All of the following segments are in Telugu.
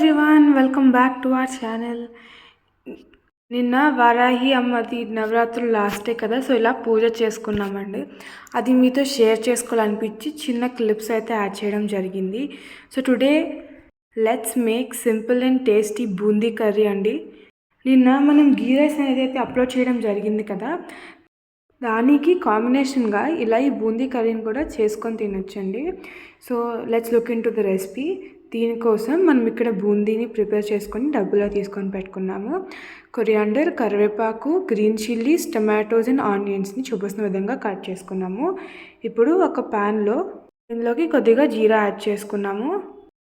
Everyone, welcome back to our channel. నిన్న వారాహి అమ్మది నవరాత్రులు లాస్ట్ డే కదా, సో ఇలా పూజ చేసుకున్నామండి. అది మీతో షేర్ చేసుకోవాలనిపించి చిన్న క్లిప్స్ అయితే యాడ్ చేయడం జరిగింది. So today let's make simple and tasty boondi curry అండి. నిన్న మనం గీ రైస్ అనేది అయితే అప్లోడ్ చేయడం జరిగింది కదా, దానికి కాంబినేషన్గా ఇలా ఈ బూందీ కర్రీని కూడా చేసుకొని తినొచ్చండి. So let's look into the recipe. దీనికోసం మనం ఇక్కడ బూందీని ప్రిపేర్ చేసుకొని డబ్బులో తీసుకొని పెట్టుకున్నాము. కొరియాండర్, కరివేపాకు, గ్రీన్ చిల్లీస్, టమాటోస్ అండ్ ఆనియన్స్ని చూపిస్తున్న విధంగా కట్ చేసుకున్నాము. ఇప్పుడు ఒక ప్యాన్లో ఇందులోకి కొద్దిగా జీరా యాడ్ చేసుకున్నాము.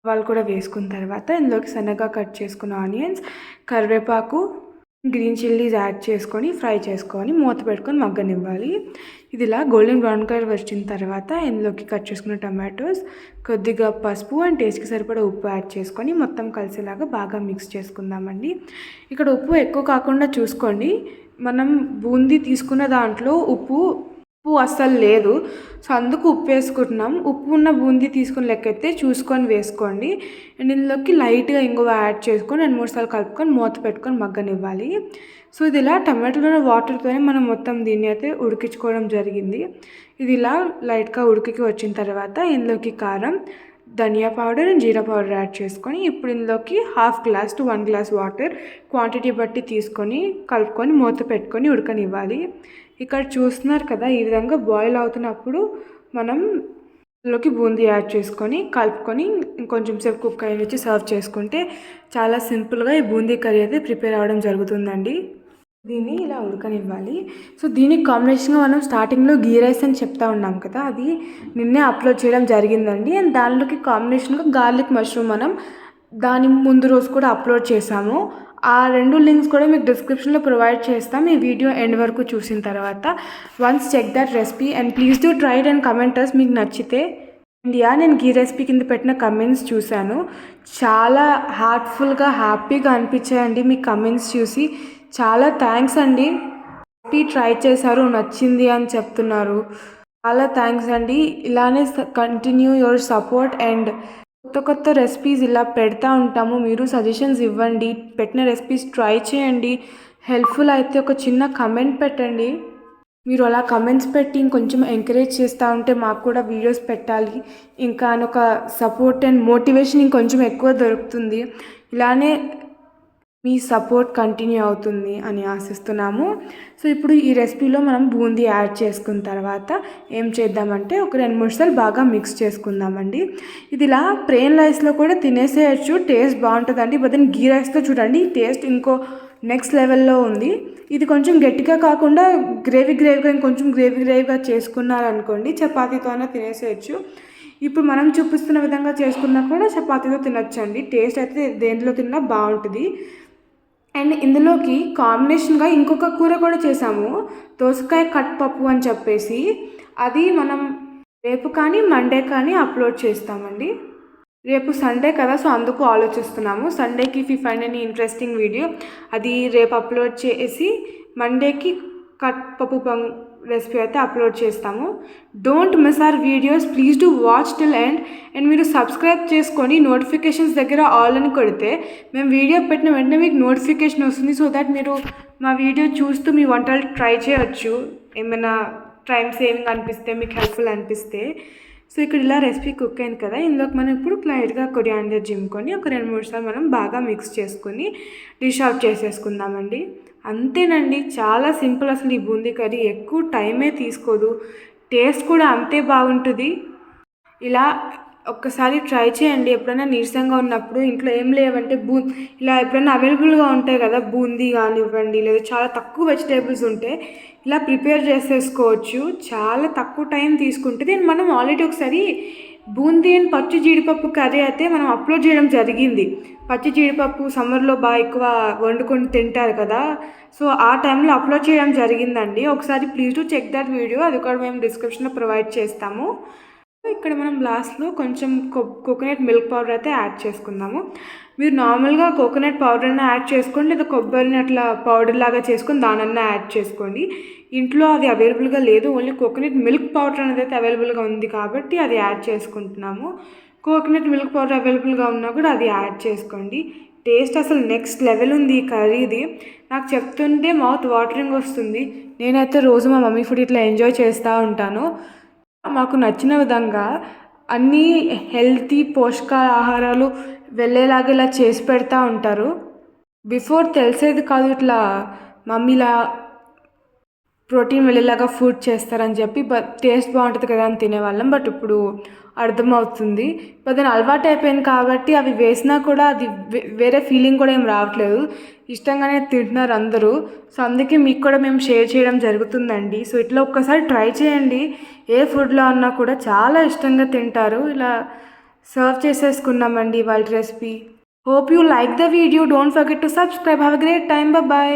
వాళ్ళు కూడా వేసుకున్న తర్వాత ఇందులోకి సన్నగా కట్ చేసుకున్న ఆనియన్స్, కరివేపాకు, గ్రీన్ చిల్లీస్ యాడ్ చేసుకొని ఫ్రై చేసుకొని మూత పెట్టుకొని మగ్గనివ్వాలి. ఇది ఇలా గోల్డెన్ బ్రౌన్ కలర్ వచ్చిన తర్వాత ఇందులోకి కట్ చేసుకున్న టమాటోస్, కొద్దిగా పసుపు అండ్ టేస్ట్కి సరిపడా ఉప్పు యాడ్ చేసుకొని మొత్తం కలిసేలాగా బాగా మిక్స్ చేసుకుందామండి. ఇక్కడ ఉప్పు ఎక్కువ కాకుండా చూసుకోండి. మనం బూందీ తీసుకున్న దాంట్లో ఉప్పు అస్సలు లేదు, సో అందుకు ఉప్పు వేసుకుంటున్నాం. ఉప్పు ఉన్న బూందీ తీసుకుని లెక్కైతే చూసుకొని వేసుకోండి. అండ్ ఇందులోకి లైట్గా ఇంగువ యాడ్ చేసుకొని 2-3 సార్లు కలుపుకొని మూత పెట్టుకొని మగ్గనివ్వాలి. సో ఇది ఇలా టమాటోలో వాటర్తోనే మనం మొత్తం దీన్ని అయితే ఉడికించుకోవడం జరిగింది. ఇది ఇలా లైట్గా ఉడికి వచ్చిన తర్వాత ఇందులోకి కారం, ధనియా పౌడర్ అండ్ జీరా పౌడర్ యాడ్ చేసుకొని ఇప్పుడు ఇందులోకి 1/2 glass to 1 glass water quantity బట్టి తీసుకొని కలుపుకొని మూత పెట్టుకొని ఉడకనివ్వాలి. ఇక్కడ చూస్తున్నారు కదా, ఈ విధంగా బాయిల్ అవుతున్నప్పుడు మనం ఇందులోకి బూందీ యాడ్ చేసుకొని కలుపుకొని ఇంకొంచెం సేపు కుక్ అయ్యి సర్వ్ చేసుకుంటే చాలా సింపుల్గా ఈ బూందీ కర్రీ అయితే ప్రిపేర్ అవ్వడం జరుగుతుందండి. దీన్ని ఇలా ఉడకనివ్వాలి. సో దీనికి కాంబినేషన్గా మనం స్టార్టింగ్లో గీ రైస్ అని చెప్తా ఉన్నాం కదా, అది నిన్నే అప్లోడ్ చేయడం జరిగిందండి. అండ్ దానిలోకి కాంబినేషన్గా గార్లిక్ మష్రూమ్ మనం దాని ముందు రోజు కూడా అప్లోడ్ చేసాము. ఆ 2 లింక్స్ కూడా మీకు డిస్క్రిప్షన్లో ప్రొవైడ్ చేస్తాం ఈ వీడియో ఎండ్ వరకు చూసిన తర్వాత. Once check that recipe and please do try it and కమెంటర్స్ మీకు నచ్చితే. అండ్ నేను గీ రెసిపీ కింద పెట్టిన కమెంట్స్ చూశాను, చాలా హార్ట్ఫుల్గా హ్యాపీగా అనిపించాయండి మీ కమెంట్స్ చూసి. చాలా థ్యాంక్స్ అండి. ట్రై చేశారు, నచ్చింది అని చెప్తున్నారు. చాలా థ్యాంక్స్ అండి. ఇలానే కంటిన్యూ యువర్ సపోర్ట్ అండ్ కొత్త రెసిపీస్ ఇలా పెడతా ఉంటాము. మీరు సజెషన్స్ ఇవ్వండి, పెట్టిన రెసిపీస్ ట్రై చేయండి. హెల్ప్ఫుల్ అయితే ఒక చిన్న కమెంట్ పెట్టండి. మీరు అలా కమెంట్స్ పెట్టి ఇంకొంచెం ఎంకరేజ్ చేస్తూ ఉంటే మాకు కూడా వీడియోస్ పెట్టాలి ఇంకా అని ఒక సపోర్ట్ అండ్ మోటివేషన్ ఇంకొంచెం ఎక్కువ దొరుకుతుంది. ఇలానే మీ సపోర్ట్ కంటిన్యూ అవుతుంది అని ఆశిస్తున్నాము. సో ఇప్పుడు ఈ రెసిపీలో మనం బూందీ యాడ్ చేసుకున్న తర్వాత ఏం చేద్దామంటే ఒక 2-3 సార్లు బాగా మిక్స్ చేసుకుందామండి. ఇది ఇలా ప్లెయిన్ రైస్లో కూడా తినేసేయచ్చు, టేస్ట్ బాగుంటుందండి. బట్ గీ రైస్తో చూడండి టేస్ట్ ఇంకో నెక్స్ట్ లెవెల్లో ఉంది. ఇది కొంచెం గట్టిగా కాకుండా గ్రేవీగా ఇంకొంచెం గ్రేవీగా చేసుకున్నారనుకోండి చపాతీతో అయినా తినేసేయచ్చు. ఇప్పుడు మనం చూపిస్తున్న విధంగా చేసుకున్నా కూడా చపాతీతో తినచ్చండి. టేస్ట్ అయితే దేంట్లో తిన్నా బాగుంటుంది. అండ్ ఇందులోకి కాంబినేషన్గా ఇంకొక కూర కూడా చేసాము, దోసకాయ కట్ పప్పు అని చెప్పేసి. అది మనం రేపు కానీ మండే కానీ అప్లోడ్ చేస్తామండి. రేపు సండే కదా, సో అందుకు ఆలోచిస్తున్నాము. సండేకి if you find any interesting video అది రేపు అప్లోడ్ చేసి మండేకి కట్ పప్పు రెసిపీ అయితే అప్లోడ్ చేస్తాము. Don't miss our videos, please do watch till end. And మీరు సబ్స్క్రైబ్ చేసుకొని నోటిఫికేషన్స్ దగ్గర ఆల్ అని కొడితే మేము వీడియో పెట్టిన వెంటనే మీకు నోటిఫికేషన్ వస్తుంది. సో దట్ మీరు మా వీడియో చూస్తూ మీ వంటలు ట్రై చేయవచ్చు. ఏమైనా టైం సేవింగ్ అనిపిస్తే, మీకు హెల్ప్ఫుల్ అనిపిస్తే. సో ఇక్కడ ఇలా రెసిపీ కుక్ అయింది కదా, ఇందులోకి మనం ఇప్పుడు లైట్గా కొరియాండర్ జిమ్కొని ఒక 2-3 సార్లు మనం బాగా మిక్స్ చేసుకొని డిష్ అవుట్ చేసేసుకుందామండి. అంతేనండి, చాలా సింపుల్. అసలు ఈ బూందీ కర్రీ ఎక్కువ టైమే తీసుకోదు, టేస్ట్ కూడా అంతే బాగుంటుంది. ఇలా ఒక్కసారి ట్రై చేయండి. ఎప్పుడైనా నీరసంగా ఉన్నప్పుడు ఇంట్లో ఏం లేవంటే ఇలా ఎప్పుడైనా అవైలబుల్గా ఉంటాయి కదా, బూందీ కానివ్వండి లేదా చాలా తక్కువ వెజిటేబుల్స్ ఉంటే ఇలా ప్రిపేర్ చేసేసుకోవచ్చు. చాలా తక్కువ టైం తీసుకుంటుంది. అండ్ మనం ఆల్రెడీ ఒకసారి బూందీ అండ్ పచ్చి జీడిపప్పు కర్రీ అయితే మనం అప్లోడ్ చేయడం జరిగింది. పచ్చి జీడిపప్పు సమ్మర్లో బాగా ఎక్కువ వండుకొని తింటారు కదా, సో ఆ టైంలో అప్లోడ్ చేయడం జరిగిందండి. ఒకసారి please to check that video, అది కూడా మేము డిస్క్రిప్షన్లో ప్రొవైడ్ చేస్తాము. ఇక్కడ మనం లాస్ట్లో కొంచెం కోకోనట్ మిల్క్ పౌడర్ అయితే యాడ్ చేసుకుందాము. మీరు నార్మల్గా కోకోనట్ పౌడర్ని యాడ్ చేసుకోండి లేదా కొబ్బరిని అట్లా పౌడర్ లాగా చేసుకొని దానన్నా యాడ్ చేసుకోండి. ఇంట్లో అది అవైలబుల్గా లేదు, ఓన్లీ కోకోనట్ మిల్క్ పౌడర్ అనేది అయితే అవైలబుల్గా ఉంది కాబట్టి అది యాడ్ చేసుకుంటున్నాము. కోకోనట్ మిల్క్ పౌడర్ అవైలబుల్గా ఉన్నా కూడా అది యాడ్ చేసుకోండి. టేస్ట్ అసలు నెక్స్ట్ లెవెల్ ఉంది ఈ కర్రీది. నాకు చెప్తుంటే మౌత్ వాటరింగ్ వస్తుంది. నేనైతే రోజు మా మమ్మీ ఫుడ్ ఇట్లా ఎంజాయ్ చేస్తూ ఉంటాను. మాకు నచ్చిన విధంగా అన్నీ హెల్తీ పోషకాహారాలు వెళ్ళేలాగా ఇలా చేసి పెడతా ఉంటారు. బిఫోర్ తెలిసేది కాదు ఇట్లా మమ్మీలా ప్రోటీన్ వెళ్ళేలాగా ఫుడ్ చేస్తారని చెప్పి, టేస్ట్ బాగుంటుంది కదా అని తినేవాళ్ళం. బట్ ఇప్పుడు అర్థమవుతుంది. బట్ దాని అలవాటు అయిపోయింది కాబట్టి అవి వేసినా కూడా అది వేరే ఫీలింగ్ కూడా ఏం రావట్లేదు. ఇష్టంగానే తింటున్నారు అందరూ. సో అందుకే మీకు కూడా మేము షేర్ చేయడం జరుగుతుందండి. సో ఇట్లా ఒక్కసారి ట్రై చేయండి. ఏ ఫుడ్లో అన్నా కూడా చాలా ఇష్టంగా తింటారు. ఇలా సర్వ్ చేసేసుకున్నామండి వాళ్ళ recipe. Hope you like the video. Don't forget to subscribe. Have a great time. Bye bye.